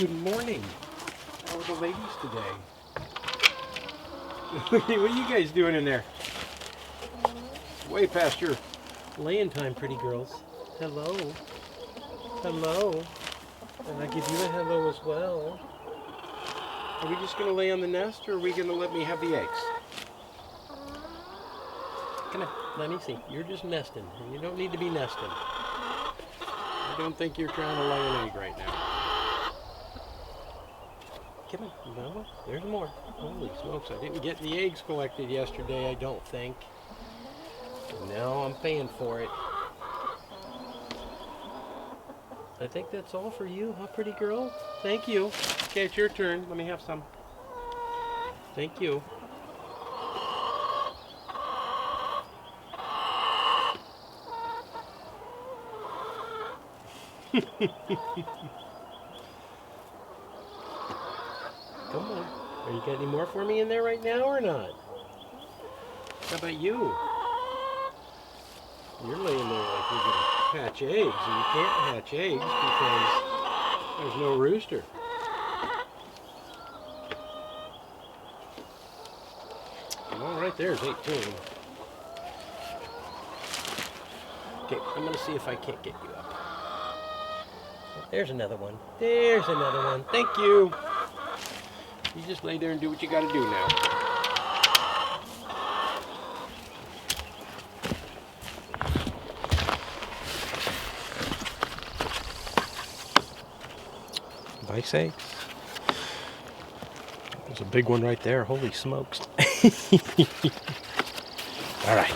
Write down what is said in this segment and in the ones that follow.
Good morning. How are the ladies today? What are you guys doing in there? Way past your laying time, pretty girls. Hello. Hello. And I give you a hello as well. Are we just going to lay on the nest, or are we going to let me have the eggs? Come on, let me see. You're just nesting. You don't need to be nesting. I don't think you're trying to lay an egg right now. Come on, no, there's more. Holy smokes, I didn't get the eggs collected yesterday, I don't think. And now I'm paying for it. I think that's all for you, huh, pretty girl? Thank you. Okay, it's your turn. Let me have some. Thank you. Come on. Are you got any more for me in there right now or not? How about you? You're laying there like you're going to hatch eggs, and you can't hatch eggs because there's no rooster. Well, right there's 18. Okay, I'm going to see if I can't get you up. There's another one. There's another one. Thank you. You just lay there and do what you got to do now. Vice eggs. There's a big one right there. Holy smokes. All right.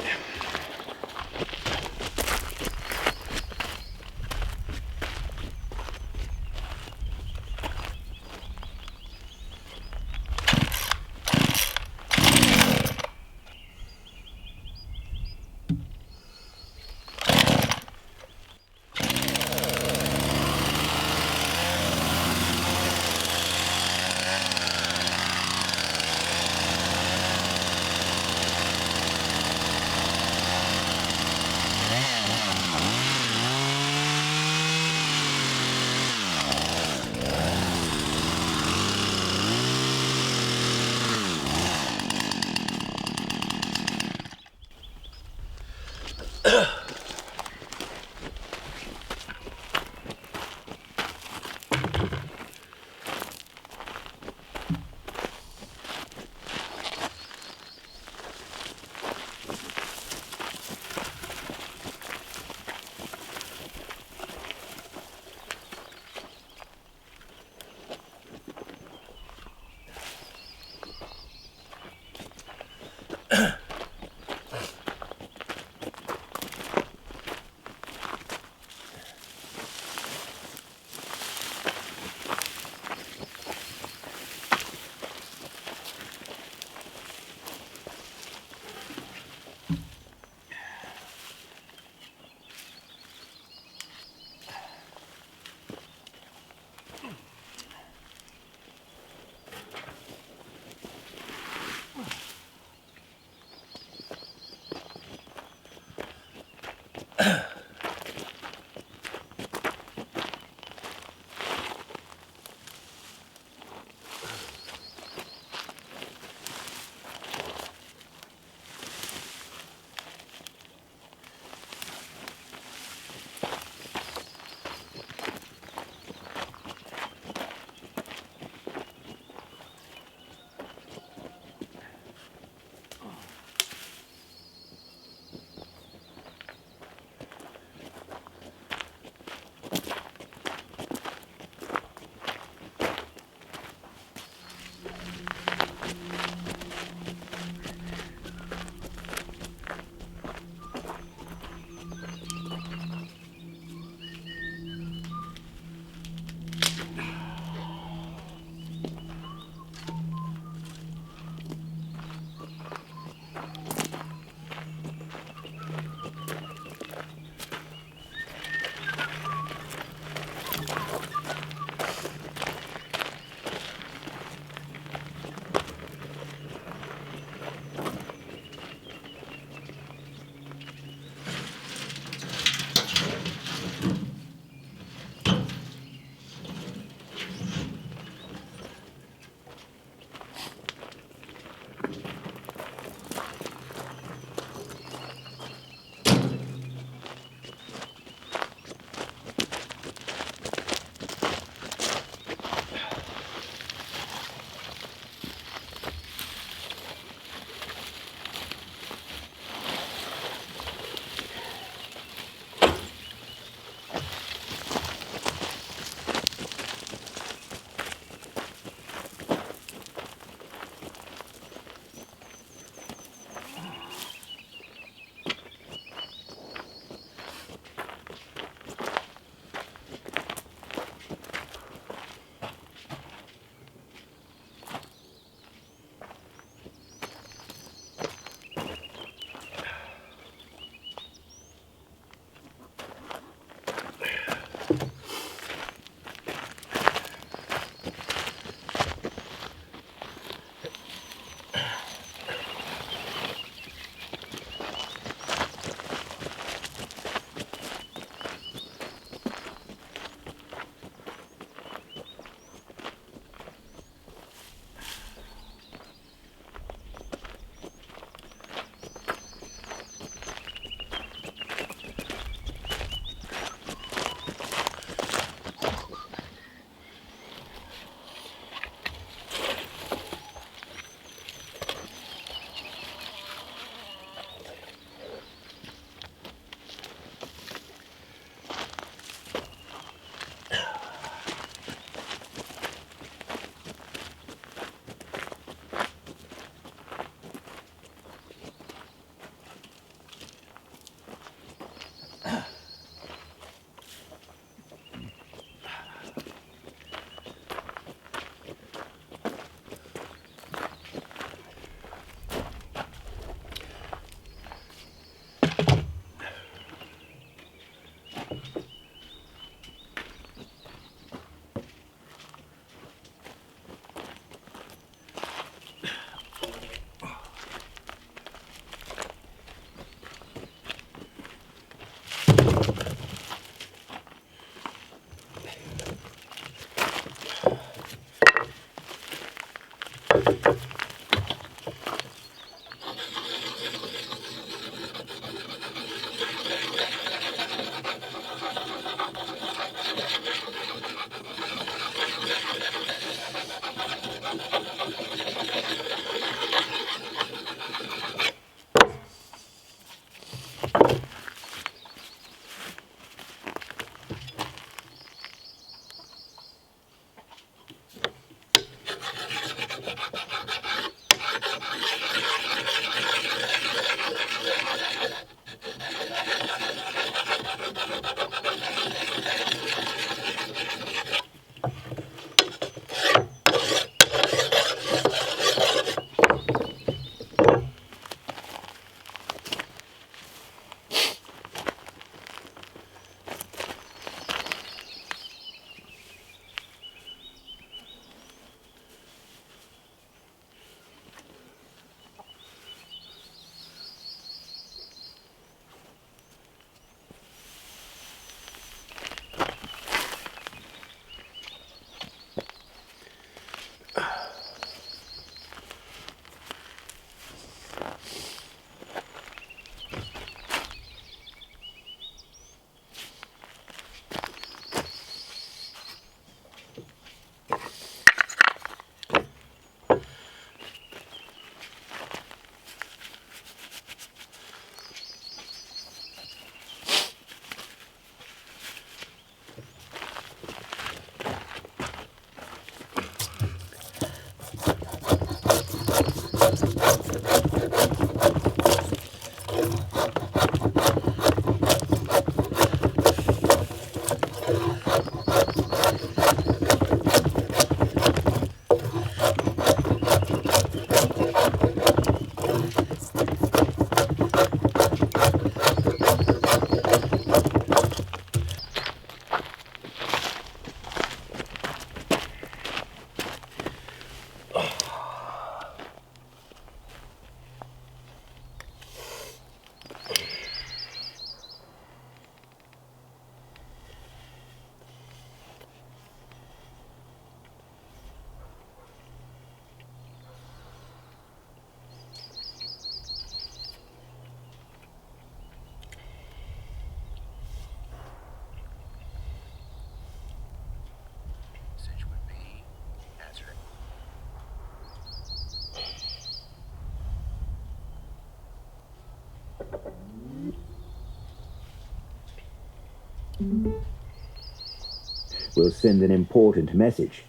We'll send an important message.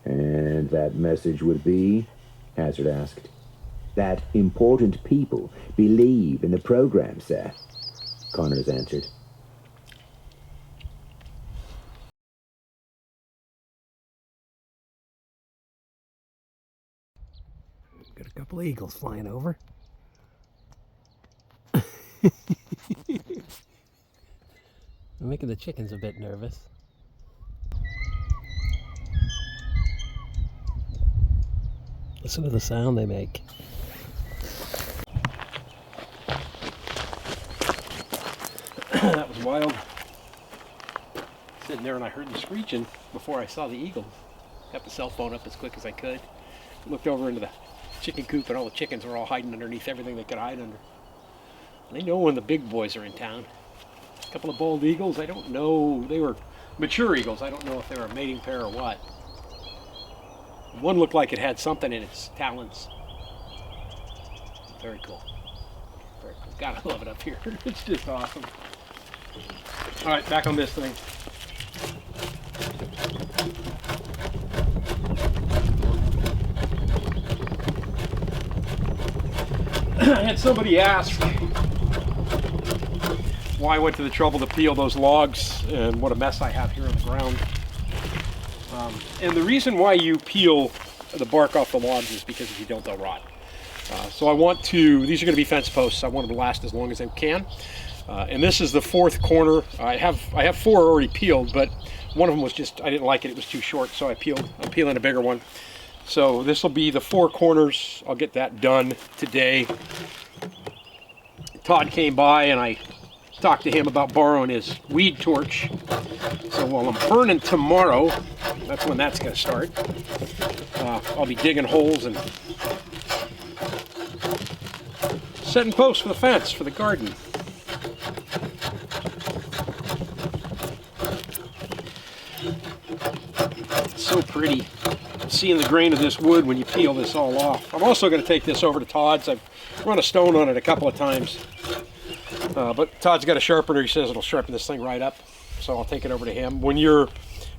And that message would be? Hazard asked. That important people believe in the program, sir, Connors answered. Got a couple of eagles flying over. I'm making the chickens a bit nervous. Listen to the sound they make. That was wild. Sitting there and I heard the screeching before I saw the eagles. Got the cell phone up as quick as I could. Looked over into the chicken coop and all the chickens were all hiding underneath everything they could hide under. They know when the big boys are in town. A couple of bald eagles, I don't know. They were mature eagles. I don't know if they were a mating pair or what. One looked like it had something in its talons. Very cool. Very cool. Gotta love it up here. It's just awesome. All right, back on this thing. I had somebody ask why I went to the trouble to peel those logs and what a mess I have here on the ground. And the reason why you peel the bark off the logs is because if you don't, they'll rot. So I want to, these are going to be fence posts. I want them to last as long as they can. And this is the fourth corner. I have four already peeled, but one of them was just, I didn't like it. It was too short, so I'm peeling a bigger one. So this will be the four corners. I'll get that done today. Todd came by and I talked to him about borrowing his weed torch. So while I'm burning tomorrow, that's when that's going to start. I'll be digging holes and setting posts for the fence, for the garden. It's so pretty seeing the grain of this wood when you peel this all off. I'm also going to take this over to Todd's. I've run a stone on it a couple of times. But Todd's got a sharpener. He says it'll sharpen this thing right up. So I'll take it over to him. When you're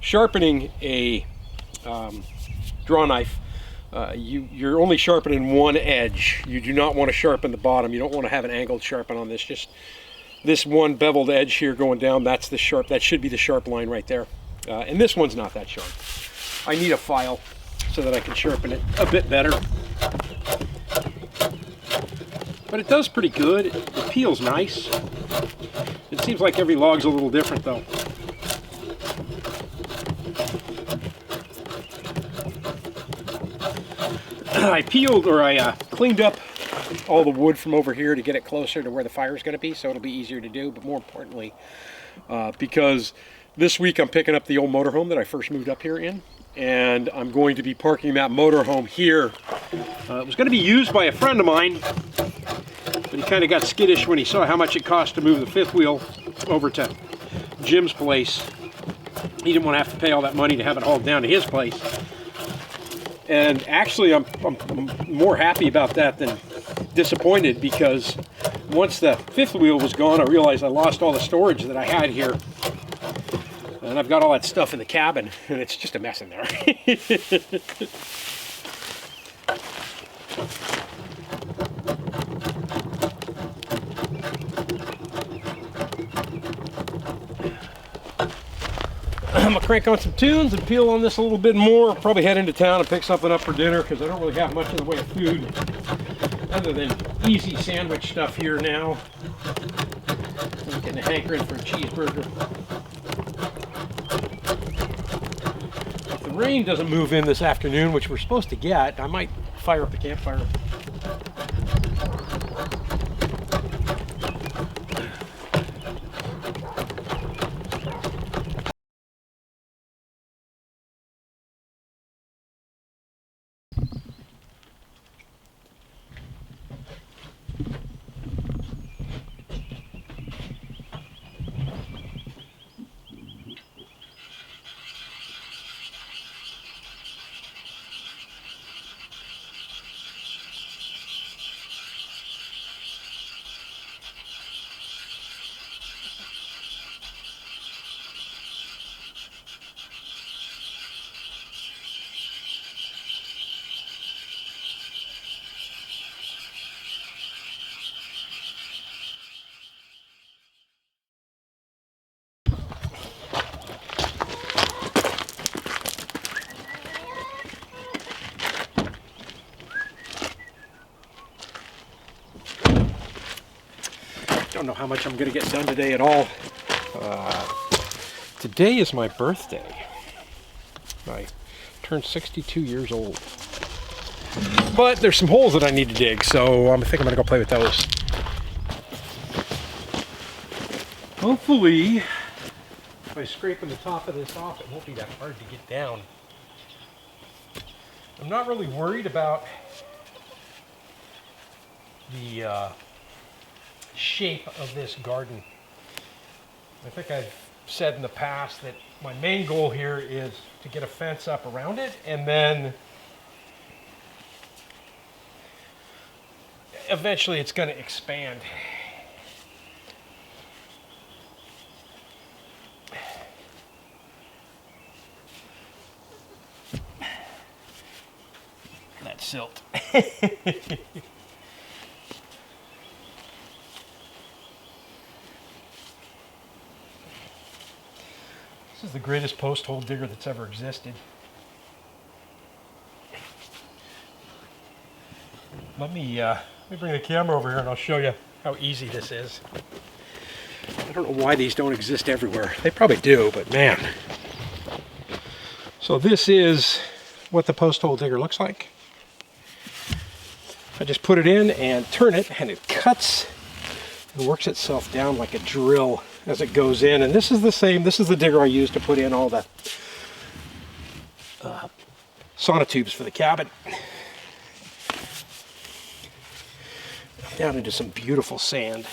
sharpening a draw knife, you're only sharpening one edge. You do not want to sharpen the bottom. You don't want to have an angled sharpen on this. Just this one beveled edge here going down, that's the sharp. That should be the sharp line right there. And this one's not that sharp. I need a file so that I can sharpen it a bit better. But it does pretty good. It peels nice. It seems like every log's a little different though. I peeled, or I cleaned up all the wood from over here to get it closer to where the fire is going to be, so it'll be easier to do. But more importantly, because this week I'm picking up the old motorhome that I first moved up here in, and I'm going to be parking that motorhome here. It was going to be used by a friend of mine, but he kind of got skittish when he saw how much it cost to move the fifth wheel over to Jim's place. He didn't want to have to pay all that money to have it hauled down to his place. And actually, I'm more happy about that than disappointed, because once the fifth wheel was gone, I realized I lost all the storage that I had here. And I've got all that stuff in the cabin, and it's just a mess in there. I'm gonna crank on some tunes and peel on this a little bit more. Probably head into town and pick something up for dinner, because I don't really have much in the way of food other than easy sandwich stuff here now. I'm getting a hankering for a cheeseburger. If the rain doesn't move in this afternoon, which we're supposed to get, I might fire up the campfire. don't know how much I'm going to get done today at all. Today is my birthday. I turned 62 years old. But there's some holes that I need to dig, so I think I'm going to go play with those. Hopefully, by scraping the top of this off, it won't be that hard to get down. I'm not really worried about the shape of this garden. I think I've said in the past that my main goal here is to get a fence up around it, and then eventually it's going to expand. That silt. This is the greatest post hole digger that's ever existed. Let me bring the camera over here and I'll show you how easy this is. I don't know why these don't exist everywhere. They probably do, but man. So this is what the post hole digger looks like. I just put it in and turn it, and it cuts and works itself down like a drill as it goes in. And this is the same, this is the digger I use to put in all the sonotubes for the cabin. Down into some beautiful sand.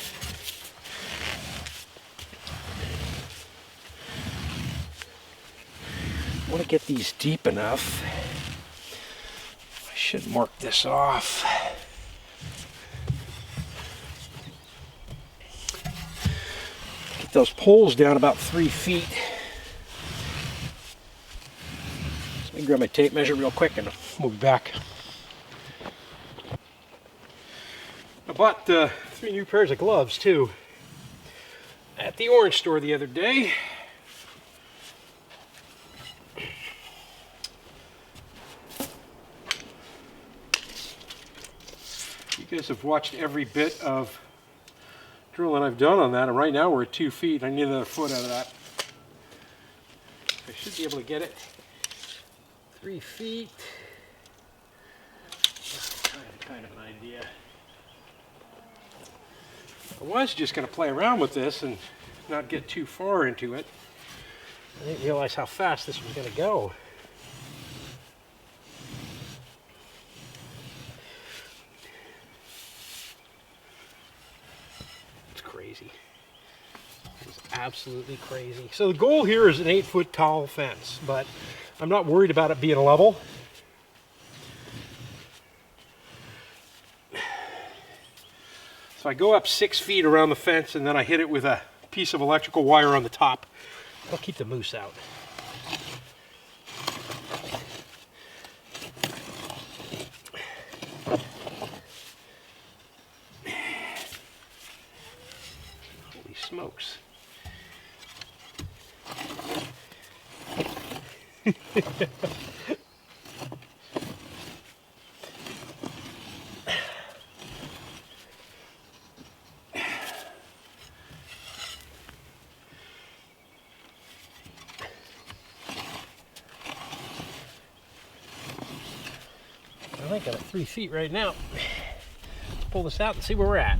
I want to get these deep enough. I should mark this off. Get those poles down about 3 feet. Let me grab my tape measure real quick and we'll be back. I bought 3 new pairs of gloves too at the orange store the other day. You guys have watched every bit of drilling I've done on that, and right now we're at 2 feet. I need another foot out of that. I should be able to get it 3 feet. Kind of an idea. I was just going to play around with this and not get too far into it. I didn't realize how fast this was going to go. It's crazy. It's absolutely crazy. So the goal here is an 8-foot tall fence, but I'm not worried about it being level. So I go up 6 feet around the fence and then I hit it with a piece of electrical wire on the top. I'll keep the moose out. Holy smokes. I think I'm at 3 feet right now. Let's pull this out and see where we're at.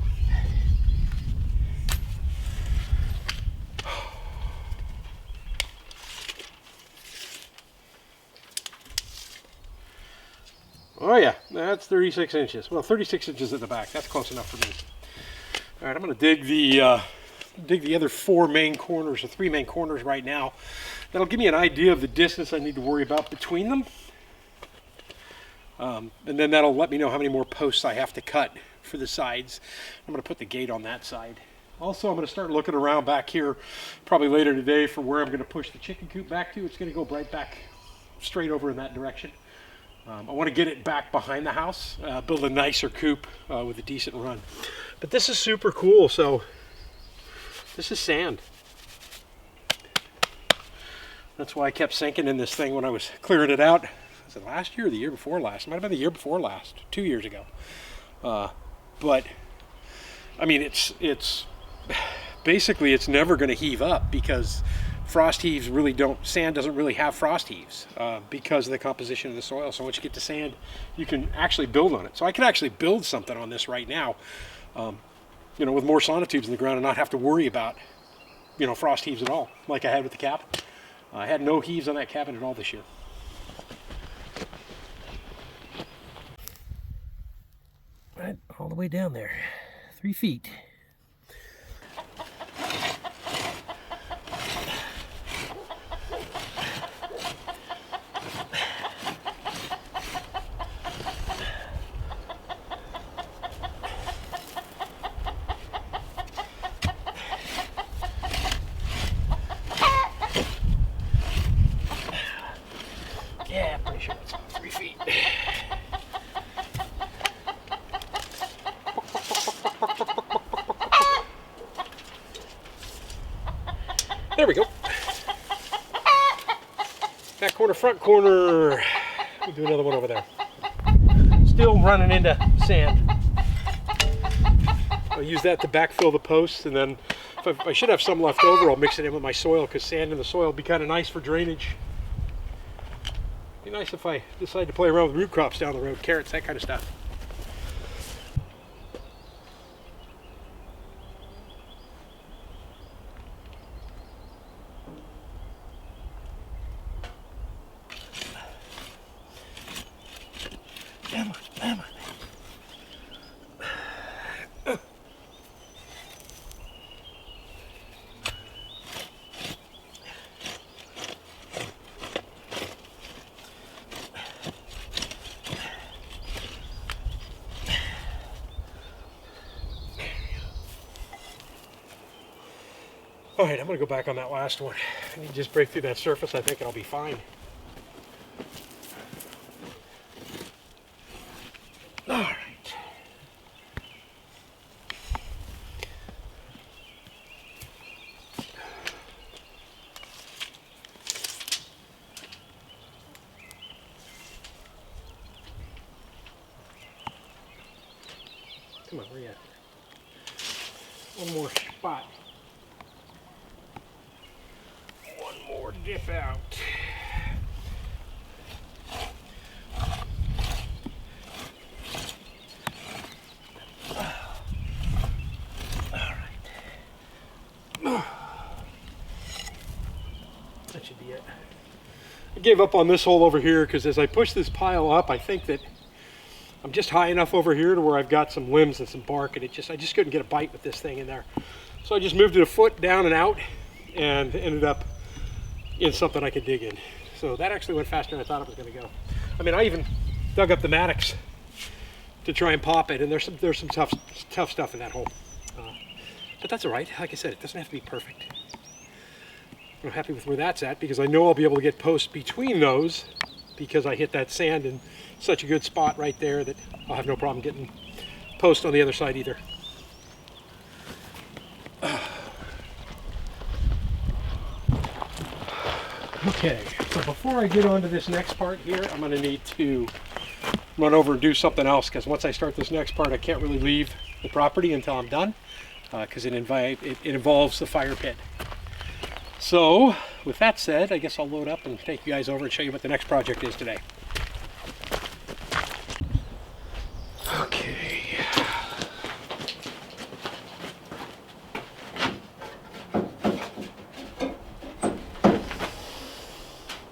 Oh yeah, that's 36 inches. Well, 36 inches at the back. That's close enough for me. All right, I'm going to dig the other 4 main corners, or 3 main corners right now. That'll give me an idea of the distance I need to worry about between them. And then that'll let me know how many more posts I have to cut for the sides. I'm going to put the gate on that side. Also, I'm going to start looking around back here probably later today for where I'm going to push the chicken coop back to. It's going to go right back straight over in that direction. I want to get it back behind the house, build a nicer coop with a decent run. But this is super cool. So this is sand. That's why I kept sinking in this thing when I was clearing it out. Was it last year or the year before last? It might have been the year before last, 2 years ago. But I mean, it's basically it's never going to heave up because frost heaves really don't, sand doesn't really have frost heaves because of the composition of the soil. So once you get to sand, you can actually build on it. So I could actually build something on this right now, you know, with more sonotubes in the ground and not have to worry about, you know, frost heaves at all, like I had with the cabin. I had no heaves on that cabin at all this year. Right, all the way down there, 3 feet. Yeah, pretty sure that's about 3 feet. There we go. Back corner, front corner. We'll do another one over there. Still running into sand. I'll use that to backfill the posts, and then if I should have some left over, I'll mix it in with my soil, because sand in the soil would be kind of nice for drainage. Be nice if I decide to play around with root crops down the road, carrots, that kind of stuff. Come on, come on. All right, I'm gonna go back on that last one. I need to just break through that surface. I think I'll be fine. All right. Come on, where you at? One more spot. One more dip out. That should be it. I gave up on this hole over here because as I push this pile up, I think that I'm just high enough over here to where I've got some limbs and some bark, and I just couldn't get a bite with this thing in there. So I just moved it a foot down and out and ended up in something I could dig in. So that actually went faster than I thought it was going to go. I mean, I even dug up the mattocks to try and pop it, and there's some tough stuff in that hole. But that's all right. Like I said, it doesn't have to be perfect. I'm happy with where that's at because I know I'll be able to get posts between those because I hit that sand in such a good spot right there that I'll have no problem getting posts on the other side either. Okay, so before I get on to this next part here, I'm going to need to run over and do something else because once I start this next part, I can't really leave the property until I'm done because it involves the fire pit. So, with that said, I guess I'll load up and take you guys over and show you what the next project is today. Okay.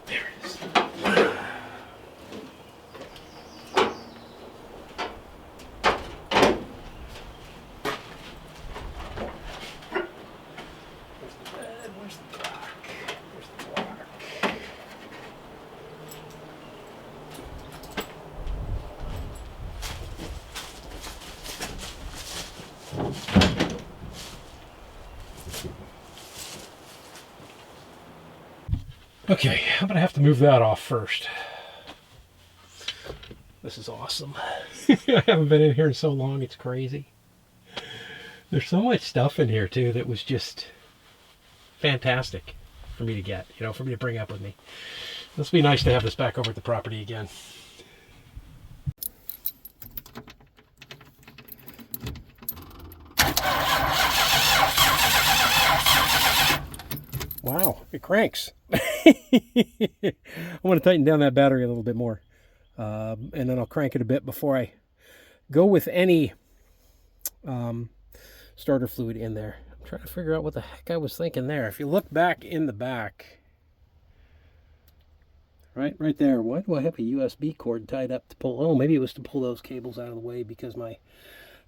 There it is. Where's the bed? Where's the clock? Where's the clock? Okay, I'm gonna have to move that off first. This is awesome. I haven't been in here in so long, it's crazy. There's so much stuff in here too that was just fantastic for me to get, you know, for me to bring up with me. This will be nice to have this back over at the property again. Wow, it cranks. I want to tighten down that battery a little bit more. And then I'll crank it a bit before I go with any starter fluid in there. I'm trying to figure out what the heck I was thinking there. If you look back in the back, right there, why do I have a USB cord tied up to pull? Oh, maybe it was to pull those cables out of the way because my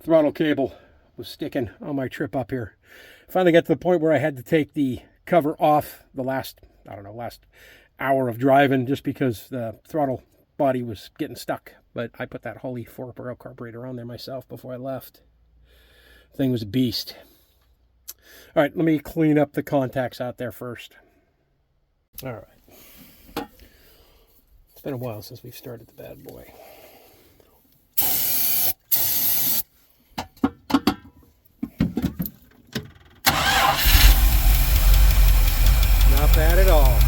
throttle cable was sticking on my trip up here. Finally got to the point where I had to take the cover off the last hour of driving just because the throttle body was getting stuck. But I put that holy 4-barrel carburetor on there myself before I left. Thing was a beast. All right, let me clean up the contacts out there first. All right. It's been a while since we've started the bad boy. Not bad at all.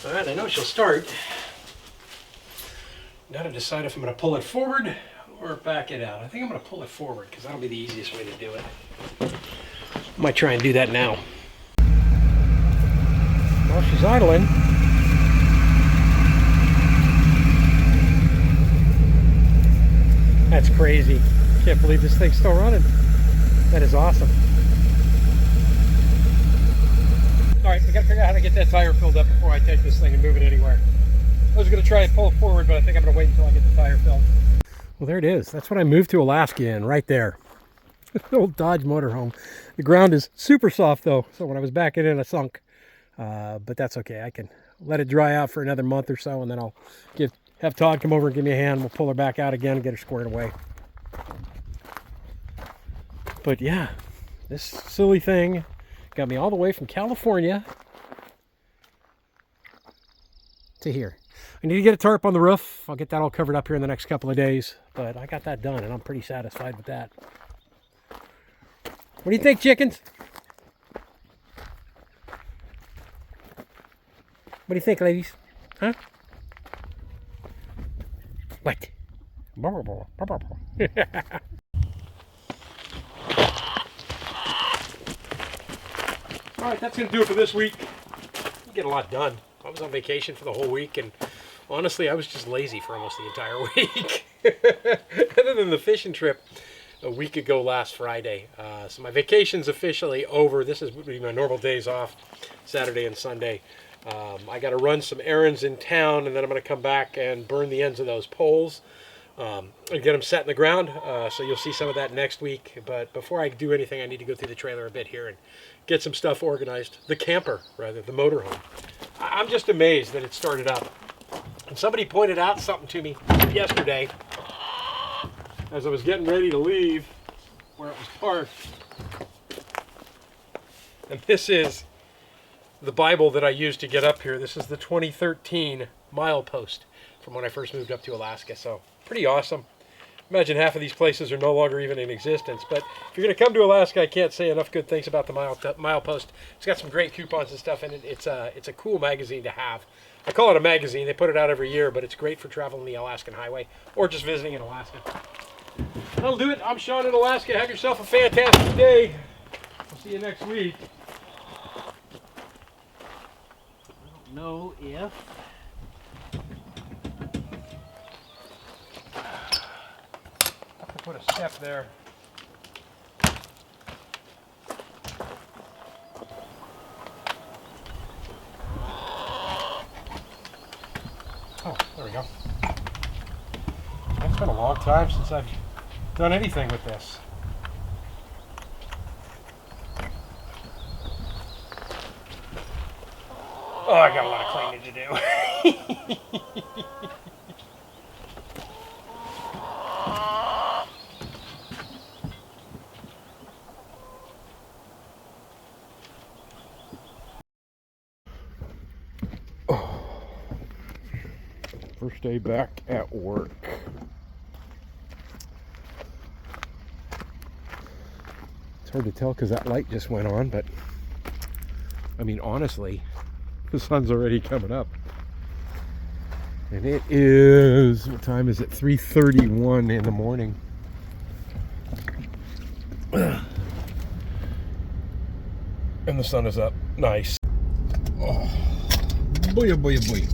All right, I know she'll start. Now to decide if I'm going to pull it forward or back it out. I think I'm going to pull it forward because that'll be the easiest way to do it. I might try and do that now. Well, she's idling. That's crazy. Can't believe this thing's still running. That is awesome. All right, we got to figure out how to get that tire filled up before I take this thing and move it anywhere. I was going to try and pull it forward, but I think I'm going to wait until I get the tire filled. Well, there it is. That's what I moved to Alaska in, right there. Old Dodge motorhome. The ground is super soft, though, so when I was backing in, I sunk. But that's okay. I can let it dry out for another month or so, and then I'll have Todd come over and give me a hand. We'll pull her back out again and get her squared away. But yeah, this silly thing got me all the way from California to here. I need to get a tarp on the roof. I'll get that all covered up here in the next couple of days. But I got that done, and I'm pretty satisfied with that. What do you think, chickens? What do you think, ladies? Huh? What? All right, that's going to do it for this week. You get a lot done. I was on vacation for the whole week, and honestly, I was just lazy for almost the entire week. Other than the fishing trip a week ago last Friday. So my vacation's officially over. This is my normal days off, Saturday and Sunday. I got to run some errands in town, and then I'm going to come back and burn the ends of those poles and get them set in the ground. So you'll see some of that next week. But before I do anything, I need to go through the trailer a bit here and get some stuff organized. The camper, rather, the motorhome. I'm just amazed that it started up. And somebody pointed out something to me yesterday as I was getting ready to leave where it was parked. And this is the Bible that I used to get up here. This is the 2013 milepost from when I first moved up to Alaska. So pretty awesome. Imagine half of these places are no longer even in existence. But if you're going to come to Alaska, I can't say enough good things about the milepost. It's got some great coupons and stuff in it. It's a cool magazine to have. I call it a magazine. They put it out every year, but it's great for traveling the Alaskan highway or just visiting in Alaska. That'll do it. I'm Sean in Alaska. Have yourself a fantastic day. I'll see you next week. I don't know if... put a step there. Oh, there we go. It's been a long time since I've done anything with this. Oh, I got a lot of cleaning to do. First day back at work. It's hard to tell because that light just went on, but I mean, honestly, the sun's already coming up. And it is, what time is it? 3:31 in the morning. And the sun is up. Nice. Oh, boy, oh boy, oh boy.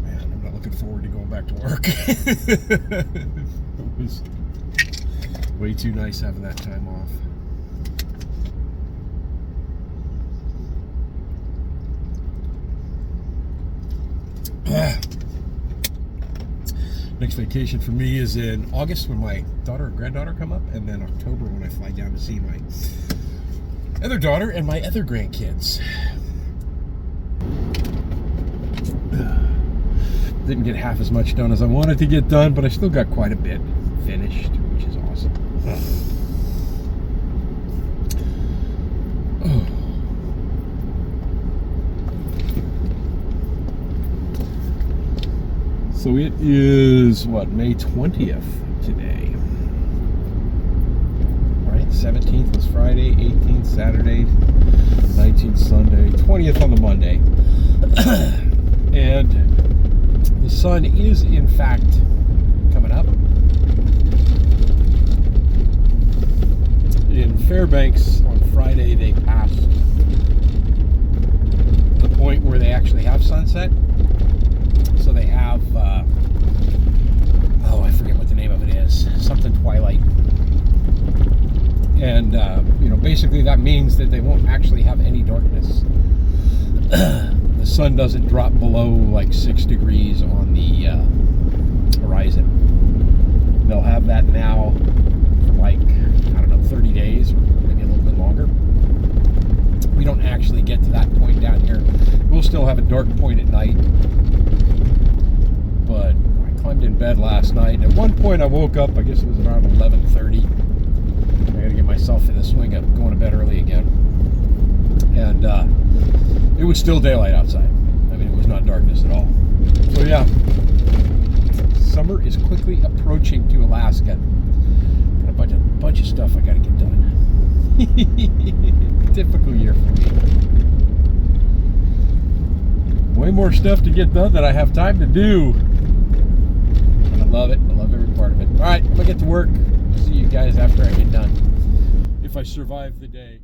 Man, I'm not looking forward to going back to work. It was way too nice having that time off. Next vacation for me is in August when my daughter and granddaughter come up, and then October when I fly down to see my other daughter and my other grandkids. Didn't get half as much done as I wanted to get done, but I still got quite a bit finished, which is awesome. So it is, what, May 20th today, right? 17th was Friday, 18th Saturday, 19th Sunday, 20th on the Monday. And the sun is, in fact, coming up. In Fairbanks on Friday, they passed the point where they actually have sunset. So they have, I forget what the name of it is, something twilight. And, basically that means that they won't actually have any darkness. The sun doesn't drop below like 6 degrees on the horizon. They'll have that now for like, 30 days or maybe a little bit longer. We don't actually get to that point down here. We'll still have a dark point at night. But I climbed in bed last night, and at one point I woke up, I guess it was around 11:30. I gotta get myself in the swing of going to bed early again. And it was still daylight outside. I mean, it was not darkness at all. So yeah, summer is quickly approaching to Alaska. Got a bunch of stuff I gotta get done. Typical year for me. Way more stuff to get done than I have time to do. And I love it. I love every part of it. All right, I'm going to get to work. See you guys after I get done. If I survive the day.